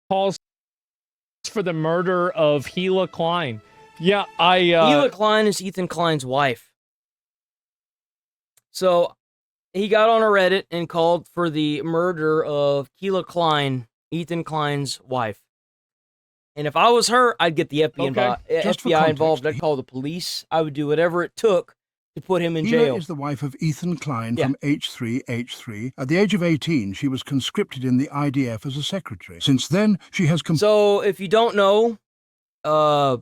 calls for the murder of Hila Klein. Yeah, Hila Klein is Ethan Klein's wife. So he got on a Reddit and called for the murder of Hila Klein, Ethan Klein's wife. And if I was her, I'd get the FBI involved. I'd call the police. I would do whatever it took to put him in jail. Hila is the wife of Ethan Klein from H3H3. At the age of 18, she was conscripted in the IDF as a secretary. Since then, she has... So, if you don't know, the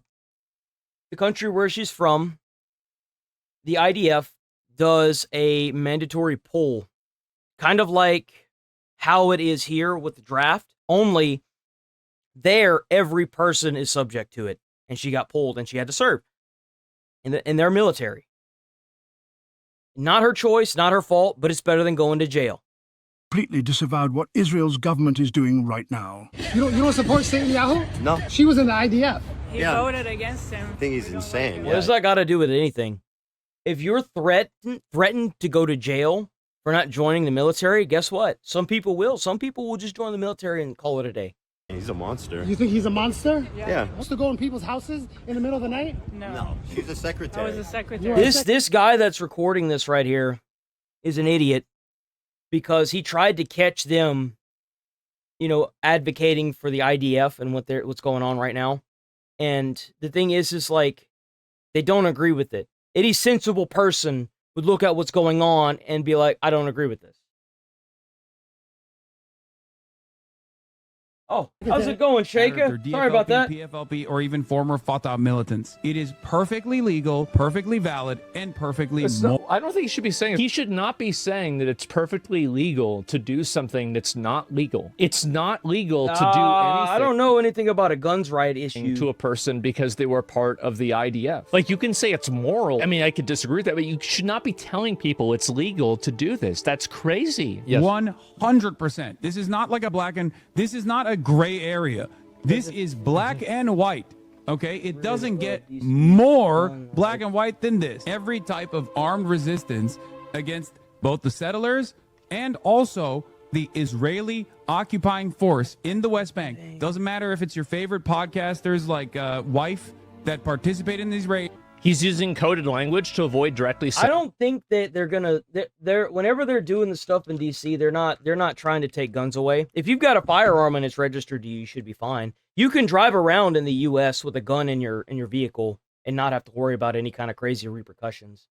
country where she's from, the IDF does a mandatory poll. Kind of like how it is here with the draft. Only there, every person is subject to it. And she got polled and she had to serve in their military. Not her choice, not her fault, but it's better than going to jail. Completely disavowed what Israel's government is doing right now. You don't support Satan Yahoo? No. She was in the IDF. He voted against him. I think he's insane. What does that got to do with anything? If you're threatened to go to jail for not joining the military, guess what? Some people will. Some people will just join the military and call it a day. He's a monster. You think he's a monster? Yeah. Wants to go in people's houses in the middle of the night? No. She's a secretary. I was a secretary. This guy that's recording this right here is an idiot because he tried to catch them, advocating for the IDF and what's going on right now. And the thing is like, they don't agree with it. Any sensible person would look at what's going on and be like, I don't agree with this. Oh, how's it going, Shaker? Sorry about that. PFLP, or even former Fatah militants. It is perfectly legal, perfectly valid, and perfectly I don't think he should be saying... He should not be saying that it's perfectly legal to do something that's not legal. It's not legal to do anything. I don't know anything about a guns right issue. To a person because they were part of the IDF. Like, you can say it's moral. I mean, I could disagree with that, but you should not be telling people it's legal to do this. That's crazy. Yes. 100%. This is not like this is not a gray area. This is black and white. Okay, it doesn't get more black and white than this. Every type of armed resistance against both the settlers and also the Israeli occupying force in the West Bank. Doesn't matter if it's your favorite podcasters like Wife that participate in these raids. He's using coded language to avoid directly saying... I don't think that they're whenever they're doing the stuff in DC, they're not trying to take guns away. If you've got a firearm and it's registered to you, you should be fine. You can drive around in the US with a gun in your vehicle and not have to worry about any kind of crazy repercussions.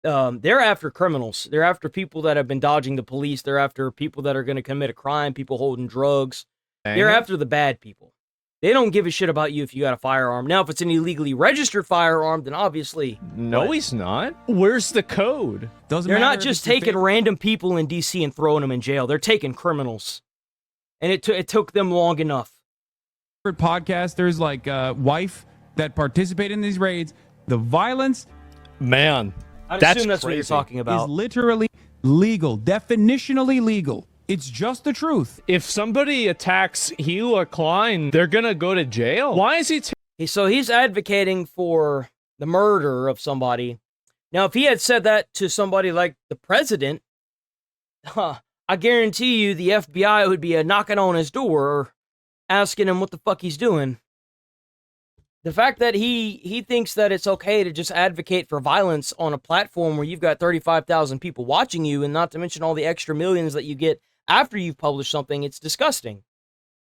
They're after criminals. They're after people that have been dodging the police. They're after people that are going to commit a crime, people holding drugs. They're after the bad people. They don't give a shit about you if you got a firearm. Now, if it's an illegally registered firearm, then obviously... No, he's not. Where's the code? They're not just taking random people in DC and throwing them in jail. They're taking criminals. And it took them long enough. Podcasters like Wife that participate in these raids, the violence... Man, I'd assume that's what you're talking about. ...is literally legal, definitionally legal. It's just the truth. If somebody attacks Hila Klein, they're gonna go to jail. Why is he... So he's advocating for the murder of somebody. Now, if he had said that to somebody like the president, I guarantee you the FBI would be knocking on his door, asking him what the fuck he's doing. The fact that he thinks that it's okay to just advocate for violence on a platform where you've got 35,000 people watching you, and not to mention all the extra millions that you get after you've published something, it's disgusting.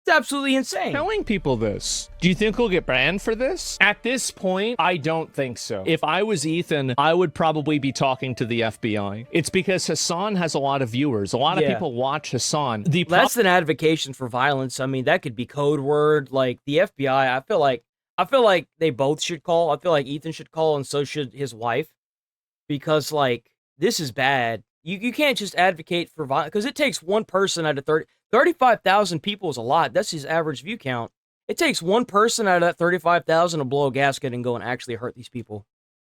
It's absolutely insane. Telling people this. Do you think he'll get banned for this? At this point, I don't think so. If I was Ethan, I would probably be talking to the FBI. It's because Hasan has a lot of viewers. A lot of people watch Hasan. That's an advocation for violence. I mean, that could be code word. Like, the FBI, I feel like they both should call. I feel like Ethan should call, and so should his wife. Because, like, this is bad. You can't just advocate for violence, because it takes one person out of 35,000 people is a lot. That's his average view count. It takes one person out of that 35,000 to blow a gasket and go and actually hurt these people.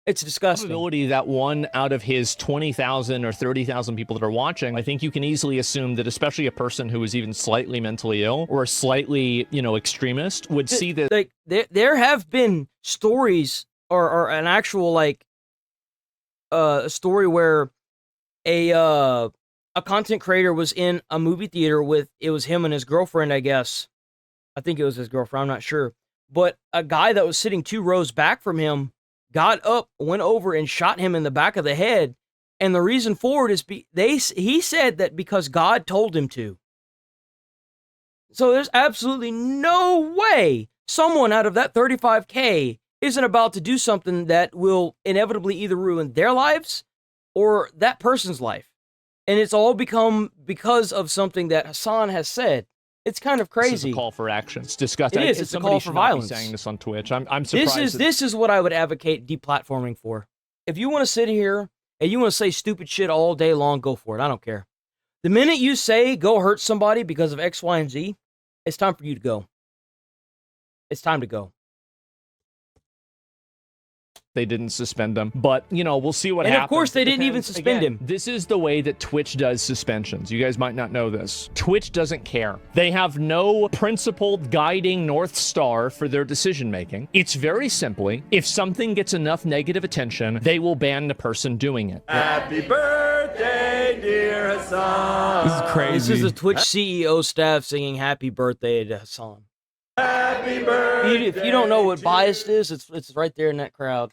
It's disgusting. Probability that one out of his 20,000 or 30,000 people that are watching, I think you can easily assume that especially a person who is even slightly mentally ill or slightly, extremist would see this. Like, there have been stories or an actual, like, a story where a content creator was in a movie theater with, it was him and his girlfriend, I guess. I think it was his girlfriend, I'm not sure. But a guy that was sitting 2 rows back from him got up, went over, and shot him in the back of the head. And the reason for it is he said that because God told him to. So there's absolutely no way someone out of that 35K isn't about to do something that will inevitably either ruin their lives or that person's life. And it's all become because of something that Hasan has said. It's kind of crazy. This is a call for action. It's disgusting. It is. It's a Somebody call should for not be violence. saying this on Twitch. I'm surprised. This is what I would advocate deplatforming for. If you want to sit here and you want to say stupid shit all day long, go for it. I don't care. The minute you say go hurt somebody because of X, Y, and Z, it's time for you to go. It's time to go. They didn't suspend him, but we'll see what And happens. of course, they It didn't even depends. suspend Again, him. This is the way that Twitch does suspensions. You guys might not know this. Twitch doesn't care. They have no principled guiding North Star for their decision making. It's very simply, if something gets enough negative attention, they will ban the person doing it. Happy birthday, dear Hasan. This is crazy. This is the Twitch CEO staff singing happy birthday to Hasan. Happy birthday. If you don't know what biased is, it's right there in that crowd.